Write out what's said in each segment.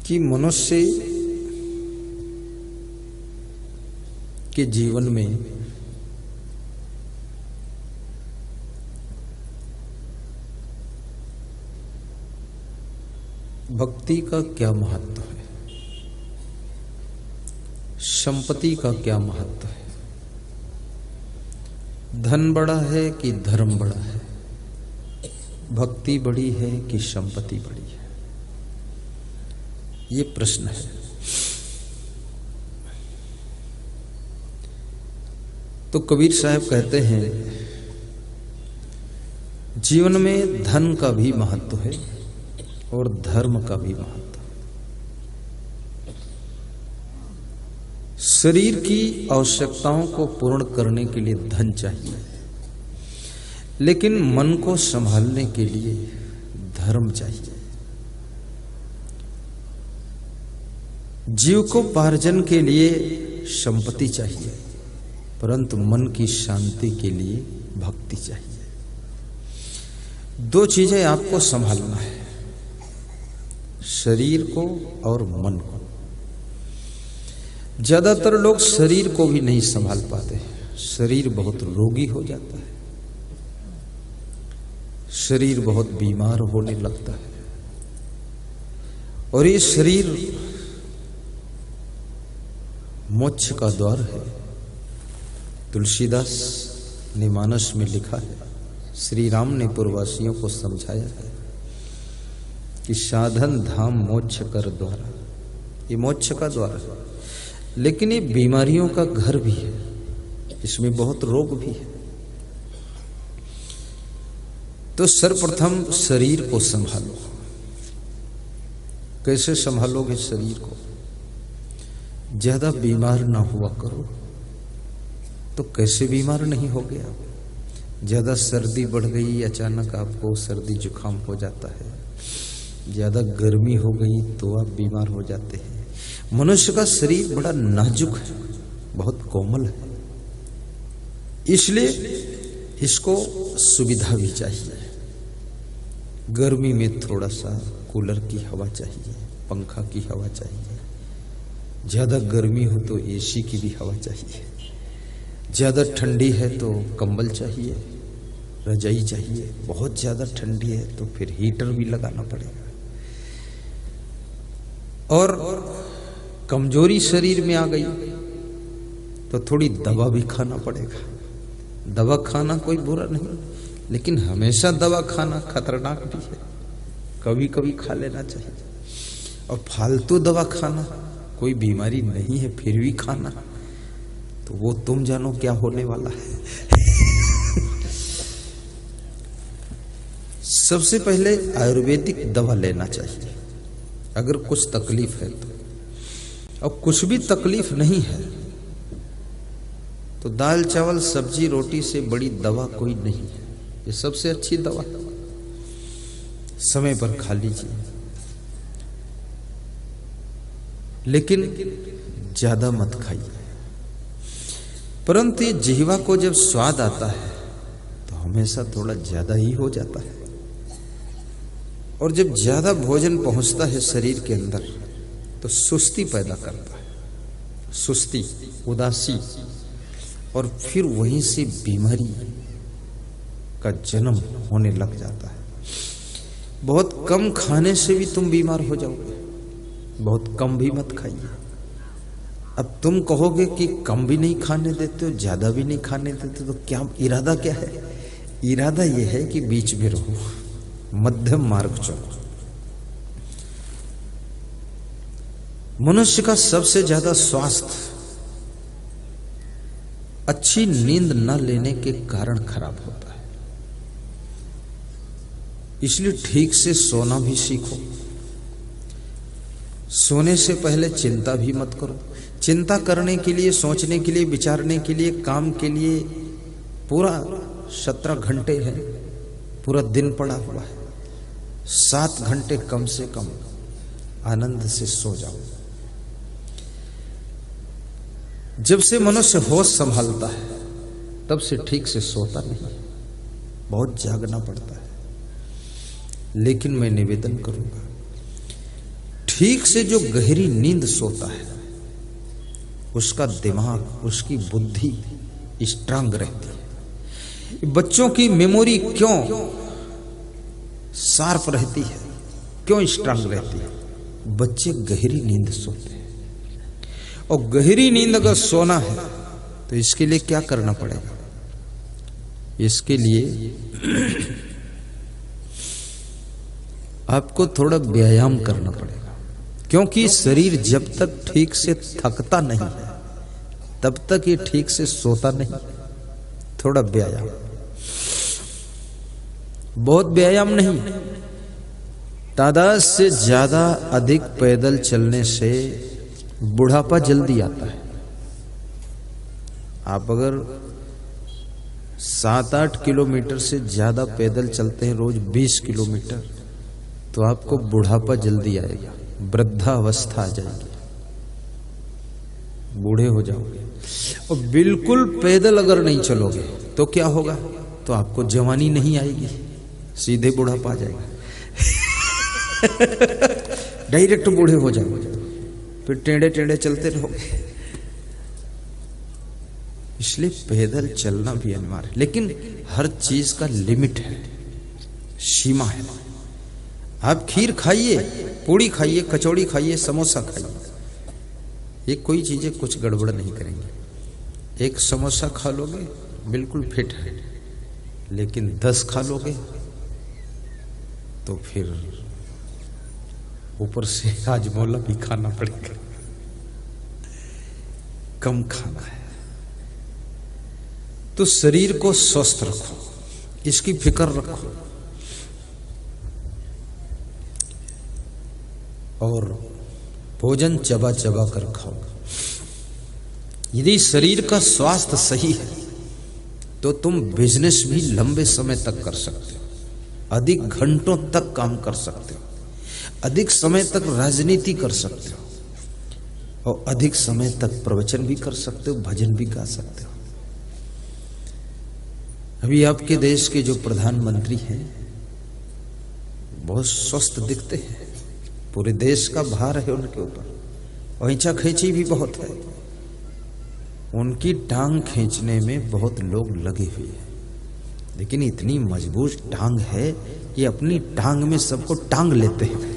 कि मनुष्य के जीवन में भक्ति का क्या महत्व है, संपत्ति का क्या महत्व है, धन बड़ा है कि धर्म बड़ा है, भक्ति बड़ी है कि संपत्ति बड़ी है, ये प्रश्न है। तो कबीर साहब कहते हैं जीवन में धन का भी महत्व है और धर्म का भी महत्व है। शरीर की आवश्यकताओं को पूर्ण करने के लिए धन चाहिए, लेकिन मन को संभालने के लिए धर्म चाहिए। जीव को पार्जन के लिए संपत्ति चाहिए, परंतु मन की शांति के लिए भक्ति चाहिए। दो चीजें आपको संभालना है, शरीर को और मन को। ज्यादातर लोग शरीर को भी नहीं संभाल पाते, शरीर बहुत रोगी हो जाता है, शरीर बहुत बीमार होने लगता है। और ये शरीर मोक्ष का द्वार है। तुलसीदास ने मानस में लिखा है, श्री राम ने पूर्ववासियों को समझाया है कि साधन धाम मोक्ष कर द्वारा, ये मोक्ष का द्वार है, लेकिन ये बीमारियों का घर भी है, इसमें बहुत रोग भी है। तो सर्वप्रथम शरीर को संभालो। कैसे संभालोगे शरीर को? ज्यादा बीमार ना हुआ करो। तो कैसे बीमार नहीं हो गया? ज्यादा सर्दी बढ़ गई, अचानक आपको सर्दी जुकाम हो जाता है, ज्यादा गर्मी हो गई तो आप बीमार हो जाते हैं। मनुष्य का शरीर बड़ा नाजुक है, बहुत कोमल है, इसलिए इसको सुविधा भी चाहिए। गर्मी में थोड़ा सा कूलर की हवा चाहिए, पंखा की हवा चाहिए, ज्यादा गर्मी हो तो एसी की भी हवा चाहिए, ज्यादा ठंडी है तो कंबल चाहिए, रजाई चाहिए, बहुत ज्यादा ठंडी है तो फिर हीटर भी लगाना पड़ेगा। और कमजोरी शरीर में आ गई तो थोड़ी दवा भी खाना पड़ेगा। दवा खाना कोई बुरा नहीं, लेकिन हमेशा दवा खाना खतरनाक भी है, कभी कभी खा लेना चाहिए। और फालतू दवा खाना, कोई बीमारी नहीं है फिर भी खाना, तो वो तुम जानो क्या होने वाला है। सबसे पहले आयुर्वेदिक दवा लेना चाहिए अगर कुछ तकलीफ है तो। और कुछ भी तकलीफ नहीं है तो दाल चावल सब्जी रोटी से बड़ी दवा कोई नहीं है, ये सबसे अच्छी दवा। समय पर खा लीजिए, लेकिन ज्यादा मत खाइए। परंतु ये जिह्वा को जब स्वाद आता है तो हमेशा थोड़ा ज्यादा ही हो जाता है। और जब ज्यादा भोजन पहुंचता है शरीर के अंदर तो सुस्ती पैदा करता है, सुस्ती, उदासी, और फिर वहीं से बीमारी का जन्म होने लग जाता है। बहुत कम खाने से भी तुम बीमार हो जाओगे, बहुत कम भी मत खाइए। अब तुम कहोगे कि कम भी नहीं खाने देते हो, ज्यादा भी नहीं खाने देते, तो क्या इरादा क्या है? इरादा यह है कि बीच में रहो, मध्यम मार्ग चलो। मनुष्य का सबसे ज्यादा स्वास्थ्य अच्छी नींद न लेने के कारण खराब होता है, इसलिए ठीक से सोना भी सीखो। सोने से पहले चिंता भी मत करो। चिंता करने के लिए, सोचने के लिए, विचारने के लिए, काम के लिए पूरा 17 घंटे है, पूरा दिन पड़ा हुआ है। 7 घंटे कम से कम आनंद से सो जाओ। जब से मनुष्य होश संभालता है तब से ठीक से सोता नहीं, बहुत जागना पड़ता है। लेकिन मैं निवेदन करूंगा, ठीक से जो गहरी नींद सोता है उसका दिमाग, उसकी बुद्धि स्ट्रांग रहती है। बच्चों की मेमोरी क्यों शार्प रहती है, क्यों स्ट्रांग रहती है? बच्चे गहरी नींद सोते हैं। और गहरी नींद अगर सोना है तो इसके लिए क्या करना पड़ेगा? इसके लिए आपको थोड़ा व्यायाम करना पड़ेगा, क्योंकि शरीर जब तक ठीक से थकता नहीं है तब तक ये ठीक से सोता नहीं। थोड़ा व्यायाम, बहुत व्यायाम नहीं, तादाद से ज्यादा अधिक पैदल चलने से बुढ़ापा जल्दी आता है। आप अगर 7-8 किलोमीटर से ज्यादा पैदल चलते हैं रोज 20 किलोमीटर, तो आपको बुढ़ापा जल्दी आएगा, वृद्धावस्था आ जाएगी, बूढ़े हो जाओगे। और बिल्कुल पैदल अगर नहीं चलोगे तो क्या होगा? तो आपको जवानी नहीं आएगी, सीधे बुढ़ापा आ जाएगा। डायरेक्ट बूढ़े हो जाओगे, फिर टेढ़े टेढ़े चलते रहोगे। इसलिए पैदल चलना भी अनिवार्य है, लेकिन हर चीज का लिमिट है, सीमा है। आप खीर खाइए, पूड़ी खाइए, कचौड़ी खाइए, समोसा खाइए, ये कोई चीजें कुछ गड़बड़ नहीं करेंगे। एक समोसा खा लोगे बिल्कुल फिट है, लेकिन 10 खा लोगे तो फिर ऊपर से हाजमोला भी खाना पड़ेगा। कम खाना है। तो शरीर को स्वस्थ रखो, इसकी फिक्र रखो, और भोजन चबा चबा कर खाओ। यदि शरीर का स्वास्थ्य सही है तो तुम बिजनेस भी लंबे समय तक कर सकते हो, अधिक घंटों तक काम कर सकते हो, अधिक समय तक राजनीति कर सकते हो, और अधिक समय तक प्रवचन भी कर सकते हो, भजन भी गा सकते हो। अभी आपके देश के जो प्रधानमंत्री हैं बहुत स्वस्थ दिखते हैं, पूरे देश का भार है उनके ऊपर, और खींचा खींची भी बहुत है। उनकी टांग खींचने में बहुत लोग लगे हुए हैं, लेकिन इतनी मजबूत टांग है कि अपनी टांग में सबको टांग लेते हैं।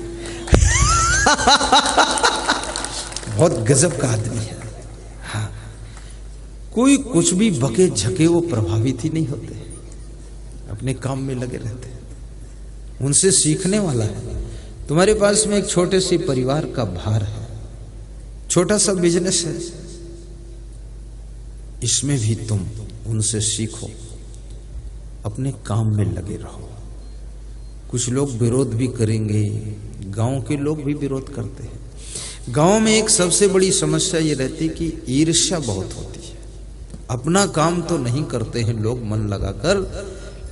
बहुत गजब का आदमी है। हाँ, कोई कुछ भी बके झके वो प्रभावित ही नहीं होते, अपने काम में लगे रहते हैं। उनसे सीखने वाला है। तुम्हारे पास में एक छोटे से परिवार का भार है, छोटा सा बिजनेस है, इसमें भी तुम उनसे सीखो, अपने काम में लगे रहो। कुछ लोग विरोध भी करेंगे, गांव के लोग भी विरोध करते हैं। गांव में एक सबसे बड़ी समस्या ये रहती है कि ईर्ष्या बहुत होती है। अपना काम तो नहीं करते हैं लोग मन लगाकर,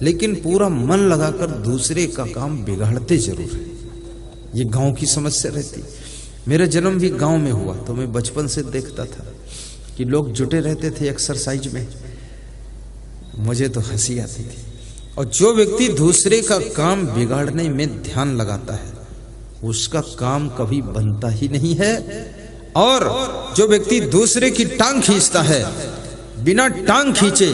लेकिन पूरा मन लगाकर दूसरे का काम बिगाड़ते जरूर है। ये गांव की समस्या रहती। मेरा जन्म भी गांव में हुआ, तो मैं बचपन से देखता था कि लोग जुटे रहते थे एक्सरसाइज में, मुझे तो हंसी आती थी। और जो व्यक्ति दूसरे का काम बिगाड़ने में ध्यान लगाता है उसका काम कभी बनता ही नहीं है, और जो व्यक्ति दूसरे की टांग खींचता है बिना टांग खींचे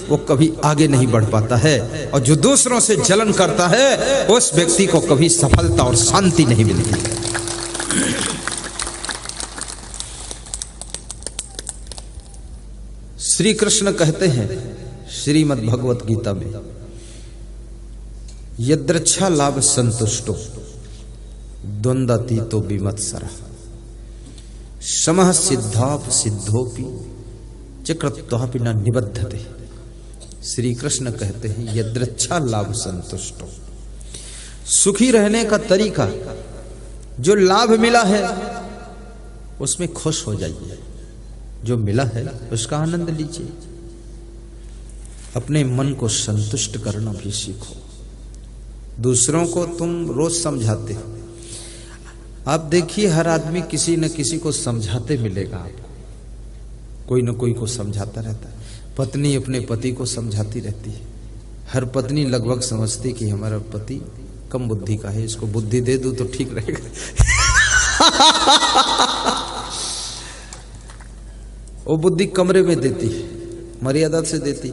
वो कभी आगे नहीं बढ़ पाता है, और जो दूसरों से जलन करता है उस व्यक्ति को कभी सफलता और शांति नहीं मिलती। श्री कृष्ण कहते हैं श्रीमद् भगवत गीता में, यद्रच्छा लाभ संतुष्टो द्वंद्वातीतो विमत्सरः समः सिद्धाप सिद्धोपि चक्रत्वापि न निबद्धते। श्री कृष्ण कहते हैं यद्रच्छा लाभ संतुष्टो, सुखी रहने का तरीका, जो लाभ मिला है उसमें खुश हो जाइए, जो मिला है उसका आनंद लीजिए। अपने मन को संतुष्ट करना भी सीखो। दूसरों को तुम रोज समझाते हो, आप देखिए हर आदमी किसी न किसी को समझाते मिलेगा आपको, कोई न कोई को समझाता रहता है। पत्नी अपने पति को समझाती रहती है, हर पत्नी लगभग समझती कि हमारा पति कम बुद्धि का है, इसको बुद्धि दे दूं तो ठीक रहेगा। वो बुद्धि कमरे में देती है, मर्यादा से देती,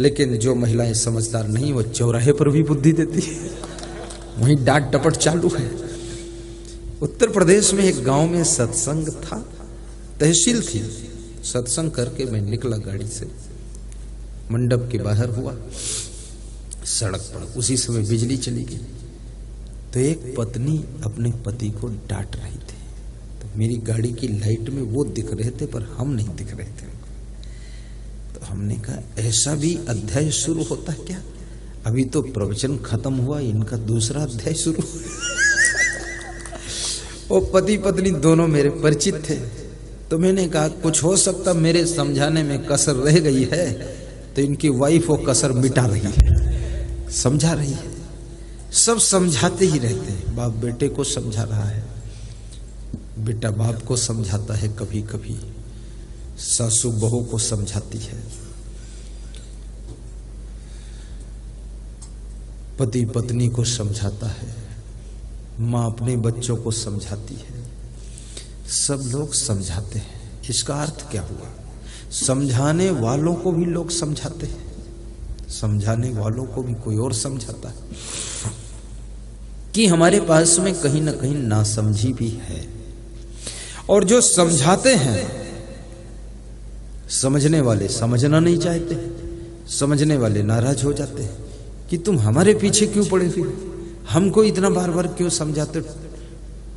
लेकिन जो महिलाएं समझदार नहीं वो चौराहे पर भी बुद्धि देती है, वहीं डांट डपट चालू है। उत्तर प्रदेश में एक गांव में सत्संग था, तहसील थी। सत्संग करके मैं निकला गाड़ी से, मंडप के बाहर हुआ, सड़क पर उसी समय बिजली चली गई। तो एक पत्नी अपने पति को डांट रही थी, तो मेरी गाड़ी की लाइट में वो दिख रहे थे पर हम नहीं दिख रहे थे। तो हमने कहा ऐसा भी अध्याय शुरू होता है क्या? अभी तो प्रवचन खत्म हुआ, इनका दूसरा अध्याय शुरू। वो पति पत्नी दोनों मेरे परिचित थे। तो मैंने कहा कुछ हो सकता मेरे समझाने में कसर रह गई है, तो इनकी वाइफ वो कसर मिटा रही है, समझा रही है। सब समझाते ही रहते हैं, बाप बेटे को समझा रहा है, बेटा बाप को समझाता है, कभी कभी सासू बहू को समझाती है, पति पत्नी को समझाता है, माँ अपने बच्चों को समझाती है, सब लोग समझाते हैं। इसका अर्थ क्या हुआ? समझाने वालों को भी लोग समझाते हैं, समझाने वालों को भी कोई और समझाता है। कि हमारे पास में कहीं ना कहीं नासमझी भी है, और जो समझाते हैं, समझने वाले समझना नहीं चाहते, समझने वाले नाराज हो जाते हैं कि तुम हमारे पीछे क्यों पड़े, फिर हमको इतना बार बार क्यों समझाते,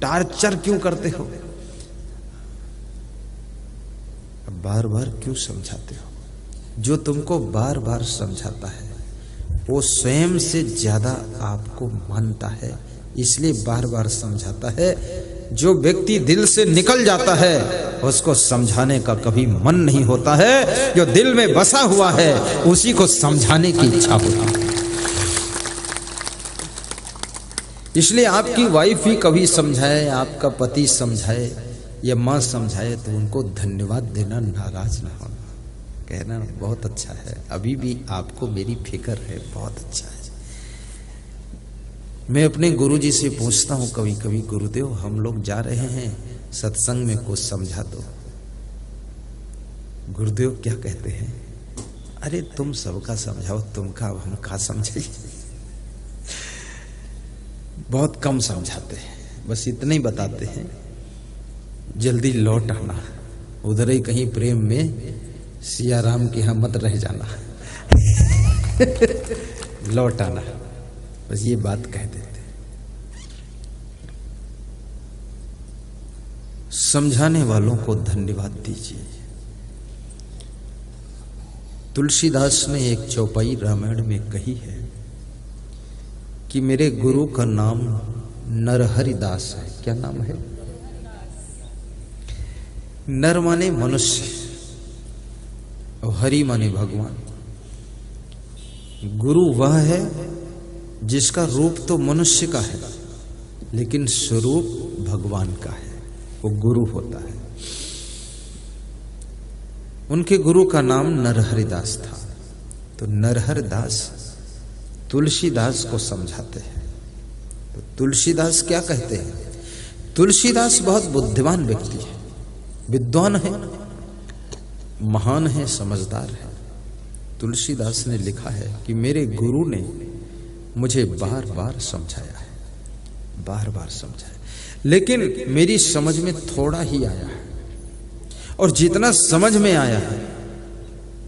टार्चर क्यों करते हो, बार बार क्यों समझाते हो? जो तुमको बार बार समझाता है वो स्वयं से ज्यादा आपको मानता है, इसलिए बार बार समझाता है। जो व्यक्ति दिल से निकल जाता है उसको समझाने का कभी मन नहीं होता है, जो दिल में बसा हुआ है उसी को समझाने की इच्छा होती है। इसलिए आपकी वाइफ ही कभी समझाए, आपका पति समझाए या माँ समझाए तो उनको धन्यवाद देना, नाराज ना होना, कहना बहुत अच्छा है, अभी भी आपको मेरी फिक्र है, बहुत अच्छा है। मैं अपने गुरुजी से पूछता हूँ कभी कभी, गुरुदेव हम लोग जा रहे हैं सत्संग में, कुछ समझा दो। गुरुदेव क्या कहते हैं? अरे तुम सबका समझाओ, तुमका हम का समझे। बहुत कम समझाते हैं, बस इतना ही बताते हैं जल्दी लौट आना, उधर ही कहीं प्रेम में सिया राम के यहाँ मत रह जाना। लौट आना, बस ये बात कह देते। समझाने वालों को धन्यवाद दीजिए। तुलसीदास ने एक चौपाई रामायण में कही है कि मेरे गुरु का नाम नरहरिदास है। क्या नाम है? नर माने मनुष्य और हरि माने भगवान। गुरु वह है जिसका रूप तो मनुष्य का है लेकिन स्वरूप भगवान का है, वो गुरु होता है। उनके गुरु का नाम नरहरिदास था। तो नरहरिदास तुलसीदास को समझाते हैं। तो तुलसीदास क्या कहते हैं? तुलसीदास बहुत बुद्धिमान व्यक्ति है, विद्वान है, महान है, समझदार है। तुलसीदास ने लिखा है कि मेरे गुरु ने मुझे बार बार समझाया है, बार बार समझाया, लेकिन मेरी समझ में थोड़ा ही आया है, और जितना समझ में आया है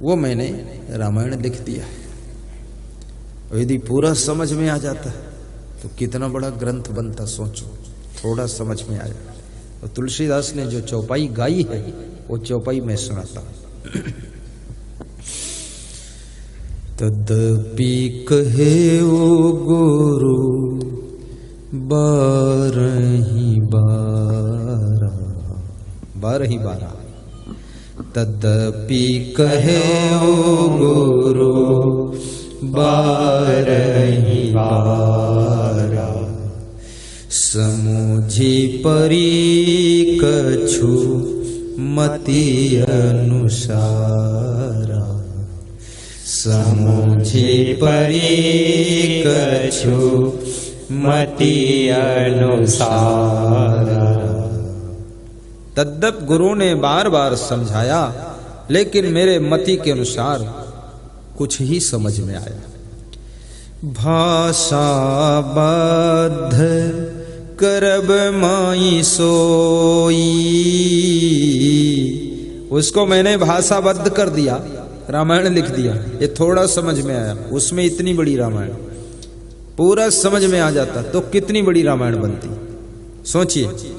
वो मैंने रामायण लिख दिया है। यदि पूरा समझ में आ जाता तो कितना बड़ा ग्रंथ बनता, सोचो। थोड़ा समझ में आया। तो तुलसीदास ने जो चौपाई गाई है वो चौपाई मैं सुनाता हूं। तदपि कहे ओ गुरु बारही बारा, बारही बारा। तदपि कहे ओ गुरु बारही बारा, समझी परी कछु मति अनुसारा, समझी परी कछु मति अनुसारा। तद्यप गुरु ने बार बार समझाया, लेकिन मेरे मति के अनुसार कुछ ही समझ में आया। भाषा बद्ध करब माई सोई, उसको मैंने भाषाबद्ध कर दिया, रामायण लिख दिया। ये थोड़ा समझ में आया, उसमें इतनी बड़ी रामायण। पूरा समझ में आ जाता तो कितनी बड़ी रामायण बनती, सोचिए।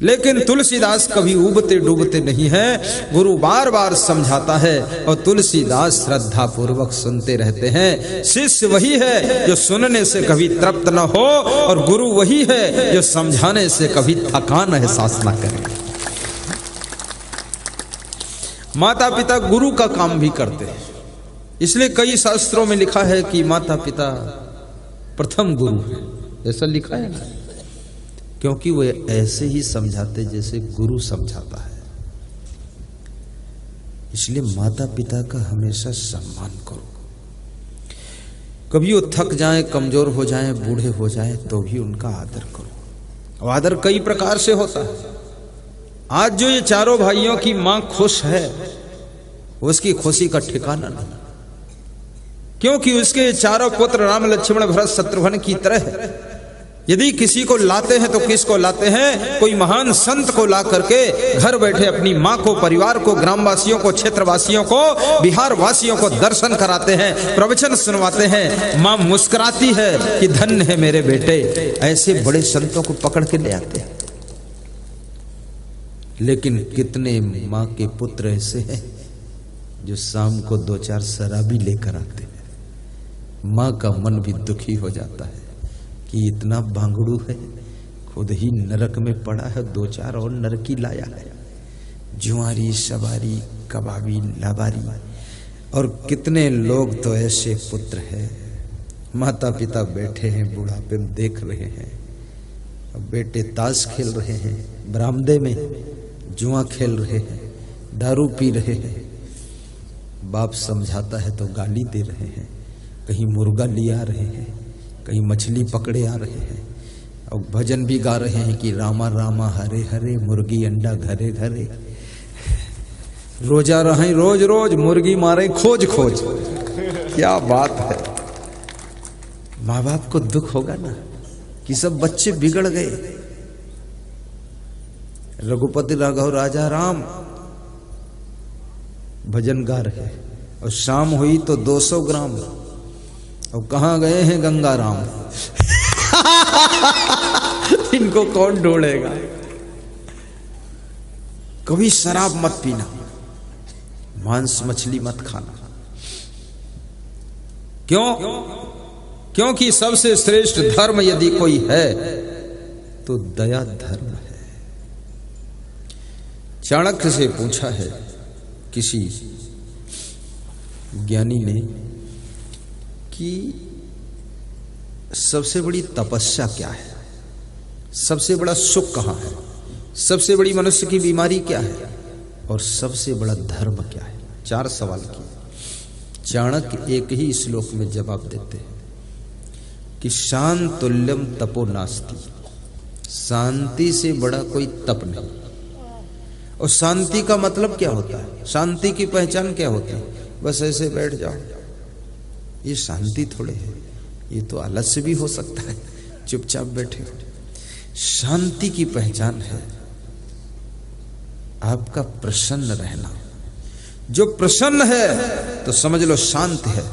लेकिन तुलसीदास कभी उबते डूबते नहीं है। गुरु बार बार समझाता है और तुलसीदास श्रद्धा पूर्वक सुनते रहते हैं। शिष्य वही है जो सुनने से कभी तृप्त न हो, और गुरु वही है जो समझाने से कभी थकान एहसास न करे। माता पिता गुरु का काम भी करते हैं, इसलिए कई शास्त्रों में लिखा है कि माता पिता प्रथम गुरु है, ऐसा लिखा है ना, क्योंकि वे ऐसे ही समझाते जैसे गुरु समझाता है। इसलिए माता पिता का हमेशा सम्मान करो। कभी वो थक जाएं, कमजोर हो जाएं, बूढ़े हो जाएं, तो भी उनका आदर करो। और आदर कई प्रकार से होता है। आज जो ये चारों भाइयों की मां खुश है, उसकी खुशी का ठिकाना नहीं, क्योंकि उसके चारों पुत्र राम लक्ष्मण भरत शत्रुघ्न की तरह है। यदि किसी को लाते हैं तो किसको लाते हैं? कोई महान संत को ला करके घर बैठे अपनी माँ को, परिवार को, ग्रामवासियों को, क्षेत्रवासियों को, बिहार वासियों को दर्शन कराते हैं, प्रवचन सुनवाते हैं। माँ मुस्कुराती है कि धन्य है मेरे बेटे। ऐसे बड़े संतों को पकड़ के ले आते हैं। लेकिन कितने माँ के पुत्र ऐसे हैं जो शाम को 2-4 शराबी लेकर आते हैं। माँ का मन भी दुखी हो जाता है कि इतना भांगड़ू है, खुद ही नरक में पड़ा है, 2-4 और नरकी लाया है। जुआरी, सवारी, कबाबी, लाबारी, और कितने लोग तो ऐसे पुत्र हैं। माता पिता बैठे हैं, बुढ़ापे में देख रहे हैं, बेटे ताश खेल रहे हैं, बरामदे में जुआ खेल रहे हैं, दारू पी रहे हैं। बाप समझाता है तो गाली दे रहे हैं, कहीं मुर्गा ले आ रहे हैं, कहीं मछली पकड़े आ रहे हैं, और भजन भी गा रहे हैं कि रामा रामा हरे हरे, मुर्गी अंडा घरे घरे। रोजा रहे रोज रोज, मुर्गी मारे खोज खोज। क्या बात है। माँ बाप को दुख होगा ना कि सब बच्चे बिगड़ गए। रघुपति राघव राजा राम भजन गा रहे, और शाम हुई तो 200 ग्राम, और कहां गए हैं गंगाराम। इनको कौन ढूंढेगा। कभी शराब मत पीना, मांस मछली मत खाना। क्यों? क्योंकि सबसे श्रेष्ठ धर्म यदि कोई है तो दया धर्म है। चाणक्य से पूछा है किसी ज्ञानी ने कि सबसे बड़ी तपस्या क्या है, सबसे बड़ा सुख कहाँ है, सबसे बड़ी मनुष्य की बीमारी क्या है, और सबसे बड़ा धर्म क्या है। 4 सवाल किए। चाणक्य एक ही श्लोक में जवाब देते हैं कि शांतुल्यम तपो नास्ति, शांति से बड़ा कोई तप नहीं। और शांति का मतलब क्या होता है? शांति की पहचान क्या होती है? बस ऐसे बैठ जाओ, ये शांति थोड़े है, ये तो आलस्य भी हो सकता है, चुपचाप बैठे हो। शांति की पहचान है आपका प्रसन्न रहना। जो प्रसन्न है तो समझ लो शांत है,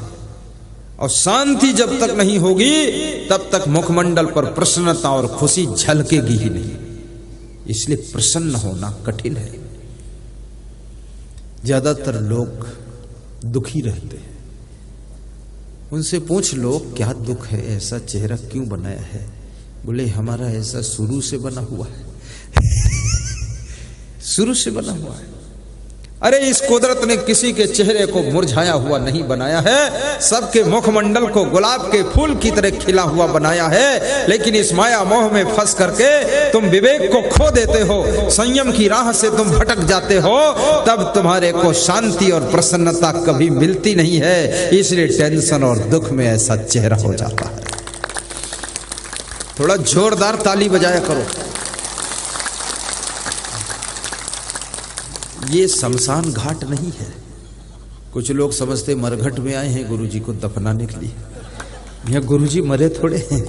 और शांति जब तक नहीं होगी तब तक मुखमंडल पर प्रसन्नता और खुशी झलकेगी ही नहीं। इसलिए प्रसन्न होना कठिन है। ज्यादातर लोग दुखी रहते हैं। उनसे पूछ लो क्या दुख है, ऐसा चेहरा क्यों बनाया है? बोले हमारा ऐसा शुरू से बना हुआ है। शुरू से बना हुआ है। अरे इस कुदरत ने किसी के चेहरे को मुरझाया हुआ नहीं बनाया है, सबके मुखमंडल को गुलाब के फूल की तरह खिला हुआ बनाया है। लेकिन इस माया मोह में फंस करके तुम विवेक को खो देते हो, संयम की राह से तुम भटक जाते हो, तब तुम्हारे को शांति और प्रसन्नता कभी मिलती नहीं है। इसलिए टेंशन और दुख में ऐसा चेहरा हो जाता है। थोड़ा जोरदार ताली बजाया करो। ये शमशान घाट नहीं है। कुछ लोग समझते मरघट में आए हैं गुरुजी को दफनाने के लिए। यहाँ गुरुजी मरे थोड़े हैं,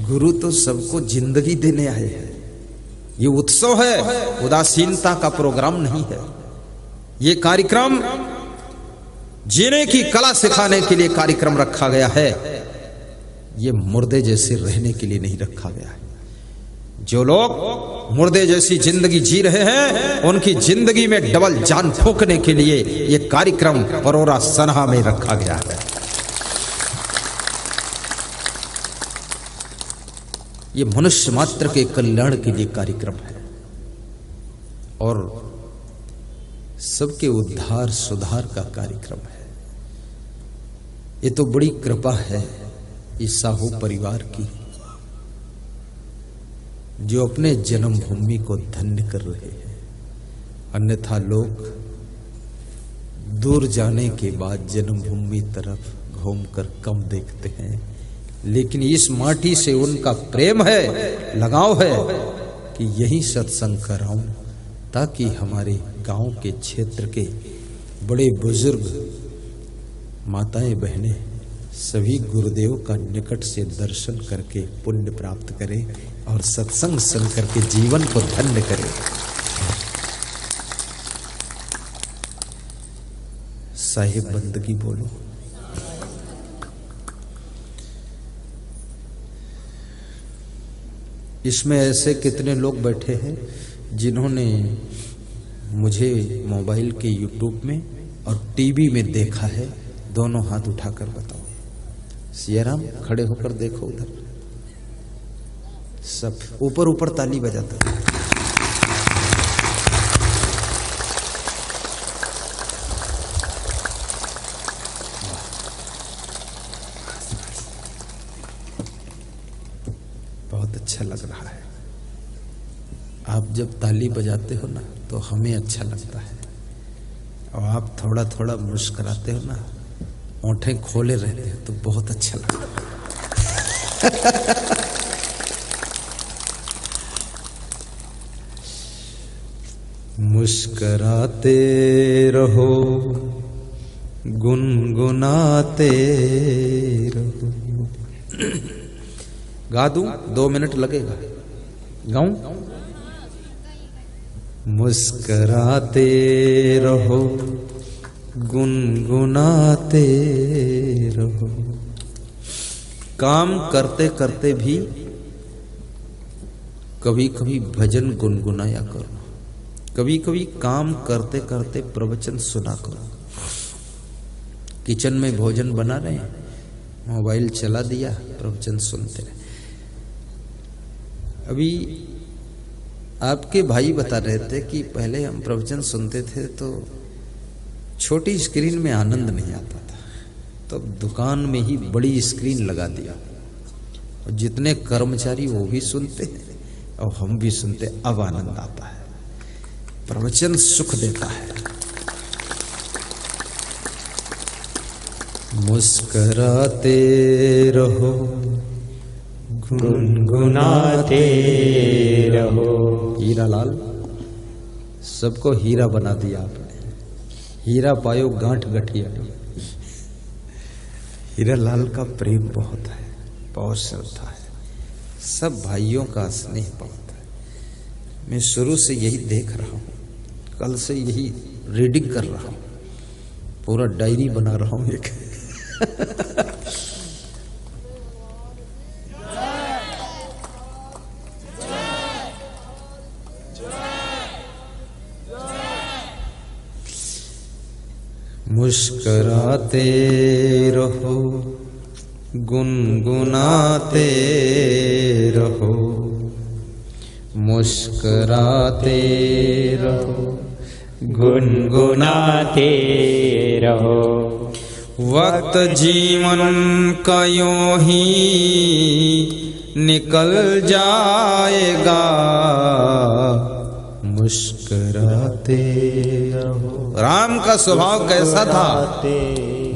गुरु तो सबको जिंदगी देने आए हैं। ये उत्सव है, उदासीनता का प्रोग्राम नहीं है। ये कार्यक्रम जीने की कला सिखाने के लिए कार्यक्रम रखा गया है। ये मुर्दे जैसे रहने के लिए नहीं रखा गया है। जो लोग मुर्दे जैसी जिंदगी जी रहे हैं उनकी जिंदगी में डबल जान फूंकने के लिए ये कार्यक्रम परोरा सनहा में रखा गया है। ये मनुष्य मात्र के कल्याण के लिए कार्यक्रम है और सबके उद्धार सुधार का कार्यक्रम है। ये तो बड़ी कृपा है इस साहू परिवार की, जो अपने जन्मभूमि को धन्य कर रहे हैं। अन्यथा लोग दूर जाने के बाद जन्मभूमि तरफ घूमकर कम देखते हैं, लेकिन इस माटी से उनका प्रेम है, लगाव है कि यही सत्संग कराऊं ताकि हमारे गांव के क्षेत्र के बड़े बुजुर्ग माताएं बहनें सभी गुरुदेव का निकट से दर्शन करके पुण्य प्राप्त करें और सत्संग सुन करके जीवन को धन्य करें। साहिब बंदगी बोलो। इसमें ऐसे कितने लोग बैठे हैं जिन्होंने मुझे मोबाइल के यूट्यूब में और टीवी में देखा है? दोनों हाथ उठाकर बताओ। सियाराम खड़े होकर देखो उधर, सब ऊपर ऊपर ताली बजाता है। बहुत अच्छा लग रहा है। आप जब ताली बजाते हो ना तो हमें अच्छा लगता है, और आप थोड़ा थोड़ा मुस्कुराते हो ना, ओंठें खोले रहते हैं तो बहुत अच्छा लगता है। मुस्कुराते रहो, गुनगुनाते रहो। गा दूं? 2 मिनट लगेगा। गाऊं? मुस्कुराते रहो, गुनगुनाते रहो। काम करते करते भी कभी कभी भजन गुनगुनाया करो, कभी कभी काम करते करते प्रवचन सुना करो। किचन में भोजन बना रहे हैं, मोबाइल चला दिया, प्रवचन सुनते रहे। अभी आपके भाई बता रहे थे कि पहले हम प्रवचन सुनते थे तो छोटी स्क्रीन में आनंद नहीं आता था, तो दुकान में ही बड़ी स्क्रीन लगा दिया, और जितने कर्मचारी वो भी सुनते हैं और हम भी सुनते, अब आनंद आता है। प्रवचन सुख देता है। मुस्कुराते रहो, गुनगुनाते रहो। हीरा लाल, सबको हीरा बना दिया आपने। हीरा पायो गांठ गठिया। हीरा लाल का प्रेम बहुत है, बहुत श्रद्धा है, सब भाइयों का स्नेह बहुत है। मैं शुरू से यही देख रहा हूँ, कल से यही रीडिंग कर रहा हूँ, पूरा डायरी बना रहा हूँ एक। मुस्कुराते रहो, गुनगुनाते रहो। मुस्कुराते रहो, गुनगुनाते रहो। वक्त जीवन का यूं ही निकल जाएगा, मुस्कुराते रहो। राम का स्वभाव कैसा था?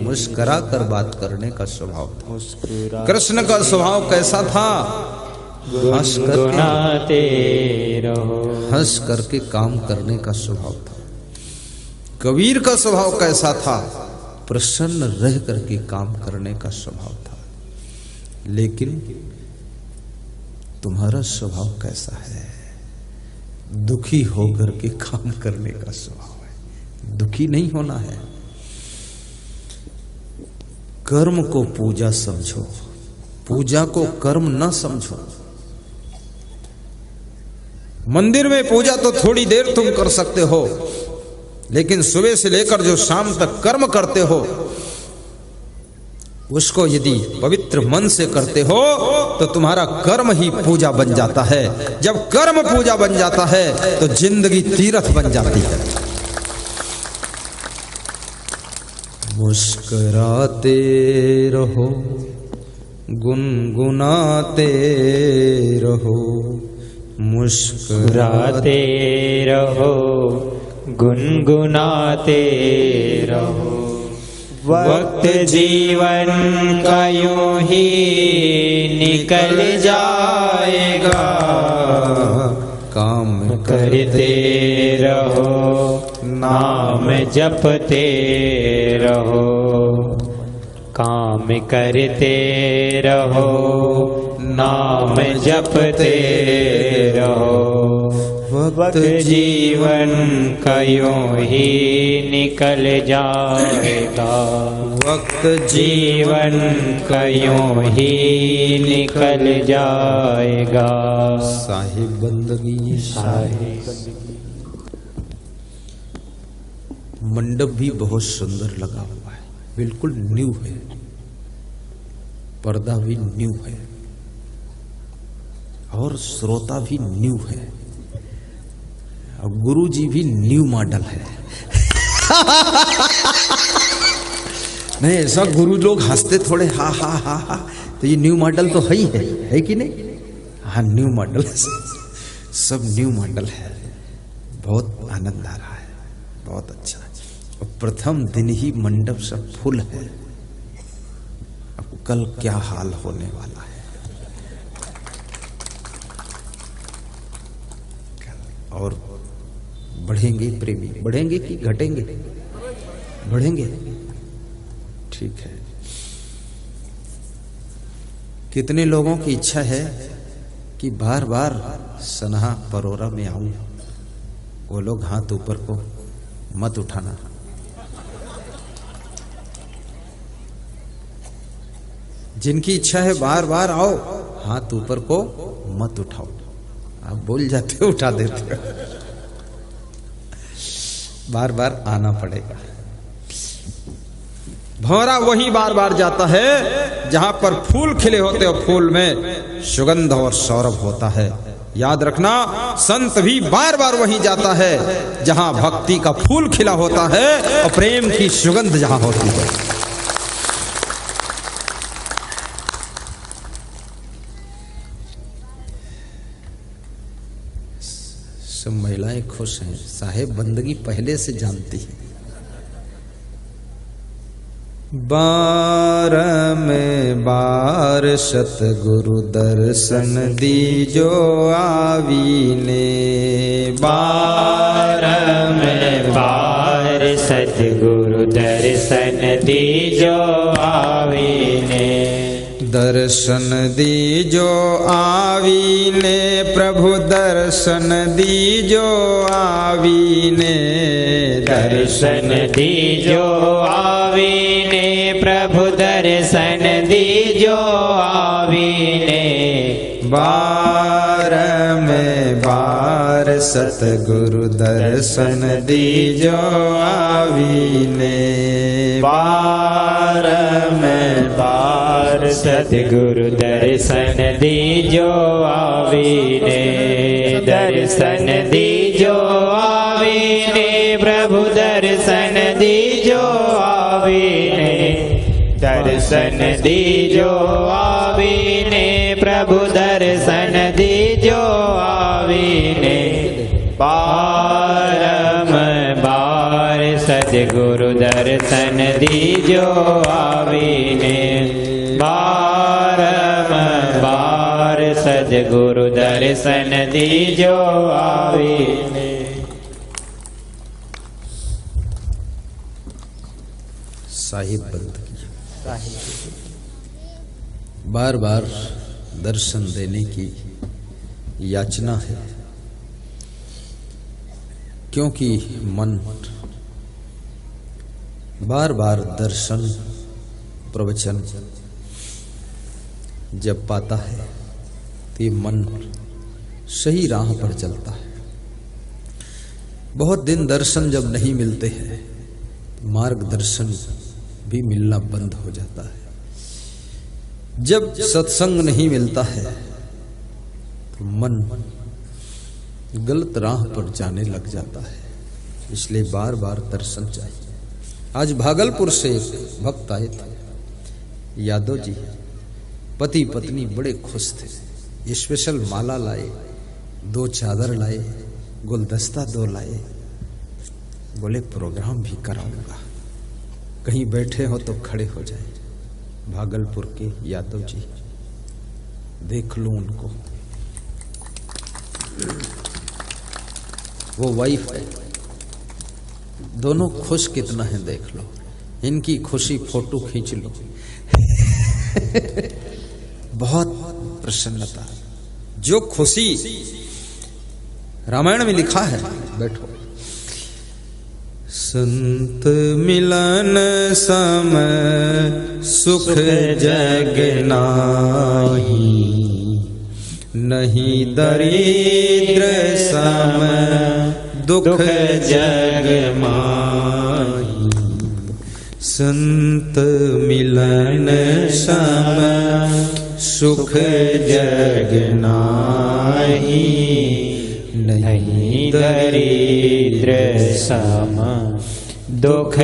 मुस्कुरा कर बात करने का स्वभाव था। कृष्ण का स्वभाव कैसा था? हंस करके रहो, हंस करके काम करने का स्वभाव था। कबीर का स्वभाव कैसा था? प्रसन्न रह करके काम करने का स्वभाव था। लेकिन तुम्हारा स्वभाव कैसा है? दुखी होकर के काम करने का स्वभाव है। दुखी नहीं होना है। कर्म को पूजा समझो, पूजा को कर्म न समझो। मंदिर में पूजा तो थोड़ी देर तुम कर सकते हो, लेकिन सुबह से लेकर जो शाम तक कर्म करते हो, उसको यदि पवित्र मन से करते हो तो तुम्हारा कर्म ही पूजा बन जाता है। जब कर्म पूजा बन जाता है तो जिंदगी तीर्थ बन जाती है। मुस्कुराते रहो, गुनगुनाते रहो, मुस्कुराते रहो, गुनगुनाते रहो। वक्त जीवन का यूं ही निकल जाएगा। काम करते रहो, नाम जपते रहो। काम करते रहो, नाम जपते रहो। वक्त जीवन का यूं ही निकल जाएगा। वक्त जीवन का यूं ही निकल जाएगा। साहिब बंदगी, साहिब। मंडप भी बहुत सुंदर लगा हुआ है, बिल्कुल न्यू है। पर्दा भी न्यू है और श्रोता भी न्यू है और गुरु जी भी न्यू मॉडल है। नहीं, ऐसा गुरु लोग हंसते थोड़े हा हा हा हा, तो ये न्यू मॉडल तो है कि नहीं? हाँ, न्यू मॉडल, सब न्यू मॉडल है। बहुत आनंद आ रहा है, बहुत अच्छा। और प्रथम दिन ही मंडप सब फुल है। अब कल क्या हाल होने वाला है? और बढ़ेंगे प्रेमी, बढ़ेंगे कि घटेंगे? बढ़ेंगे, ठीक है। कितने लोगों की इच्छा है कि बार बार सनहा परोरा में आऊं? वो लोग हाथ ऊपर को मत उठाना। जिनकी इच्छा है बार बार आओ, हाथ ऊपर को मत उठाओ। आप बोल जाते हो, उठा देते हो। बार बार आना पड़ेगा। भंवरा वही बार बार जाता है जहां पर फूल खिले होते और फूल में सुगंध और सौरभ होता है। याद रखना, संत भी बार बार वहीं जाता है जहां भक्ति का फूल खिला होता है और प्रेम की सुगंध जहां होती है। सब महिलाएं खुश हैं, साहेब बंदगी पहले से जानती है। बार में बार सतगुरु दर्शन दीजो आवीने। बार में बार सतगुरु दर्शन दीजो आवीने। दर्शन दीजो आवीने, प्रभु दर्शन दीजो आवीने। दर्शन दीजो आवीने, प्रभु दर्शन दीजो आवीने। बार में बार सतगुरु दर्शन दीजो आवीने। बार में बार सतगुरु दर्शन दीजो आवीने। दर्शन दीजो आवीने, प्रभु दर्शन दीजो आवीने। दर्शन दीजो आवीने, प्रभु दर्शन दीजो आवीने। बार में बार सतगुरु दर्शन दीजो आवीने। बार में बार सतगुरु दर्शन दीजो आवीने। साहिब बंद किया। बार बार दर्शन देने की याचना है, क्योंकि मन बार बार दर्शन प्रवचन जब पाता है तो ये मन सही राह पर चलता है। बहुत दिन दर्शन जब नहीं मिलते हैं तो मार्गदर्शन भी मिलना बंद हो जाता है। जब सत्संग नहीं मिलता है तो मन गलत राह पर जाने लग जाता है। इसलिए बार बार दर्शन चाहिए। आज भागलपुर से एक भक्त आए थे, यादव जी। पति पत्नी बड़े खुश थे। स्पेशल माला लाए, 2 चादर लाए, गुलदस्ता 2 लाए। बोले प्रोग्राम भी कराऊंगा, कहीं बैठे हो तो खड़े हो जाए। भागलपुर के यादव जी, देख लो उनको, वो वाइफ है। दोनों खुश कितना है देख लो। इनकी खुशी फोटो खींच लो। बहुत प्रसन्नता। जो खुशी रामायण में लिखा है, बैठो। संत मिलन सम सुख जग नाही, नहीं दरिद्र सम दुख जग माही। संत मिलन सम सुख जग नाही, नहीं दरिद्र सम दुख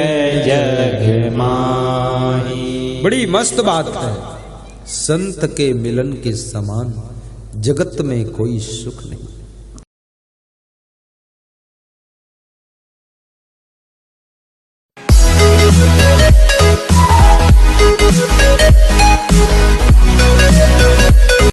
जग माही। बड़ी मस्त बात है। संत के मिलन के समान जगत में कोई सुख नहीं।